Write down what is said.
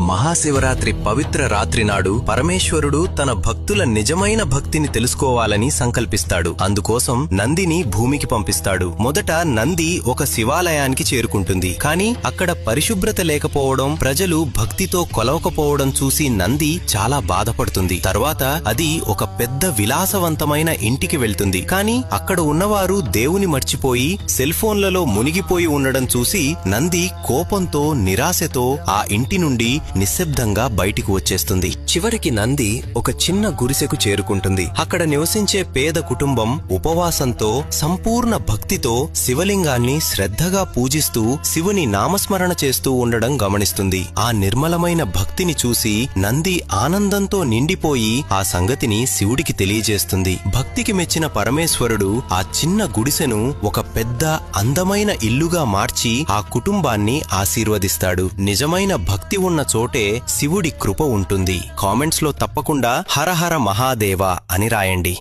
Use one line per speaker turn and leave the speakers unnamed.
మహాశివరాత్రి పవిత్ర రాత్రి నాడు పరమేశ్వరుడు తన భక్తుల నిజమైన భక్తిని తెలుసుకోవాలని సంకల్పిస్తాడు. అందుకోసం నందిని భూమికి పంపిస్తాడు. మొదట నంది ఒక శివాలయానికి చేరుకుంటుంది. కాని అక్కడ పరిశుభ్రత లేకపోవడం, ప్రజలు భక్తితో కొలవకపోవడం చూసి నంది చాలా బాధపడుతుంది. తర్వాత అది ఒక పెద్ద విలాసవంతమైన ఇంటికి వెళ్తుంది. కాని అక్కడ ఉన్నవారు దేవుని మర్చిపోయి సెల్ ఫోన్లలో మునిగిపోయి ఉండడం చూసి నంది కోపంతో, నిరాశతో ఆ ఇంటి నుండి నిశ్శబ్దంగా బయటికి వచ్చేస్తుంది. చివరికి నంది ఒక చిన్న గుడిసెకు చేరుకుంటుంది. అక్కడ నివసించే పేద కుటుంబం ఉపవాసంతో, సంపూర్ణ భక్తితో శివలింగాన్ని శ్రద్ధగా పూజిస్తూ శివుని నామస్మరణ చేస్తూ ఉండడం గమనిస్తుంది. ఆ నిర్మలమైన భక్తిని చూసి నంది ఆనందంతో నిండిపోయి ఆ సంగతిని శివుడికి తెలియజేస్తుంది. భక్తికి మెచ్చిన పరమేశ్వరుడు ఆ చిన్న గుడిసెను ఒక పెద్ద అందమైన ఇల్లుగా మార్చి ఆ కుటుంబాన్ని ఆశీర్వదిస్తాడు. నిజమైన భక్తి ఉన్న చోటే శివుడి కృప ఉంటుంది. కామెంట్స్ లో తప్పకుండా హర హర మహాదేవ అని రాయండి.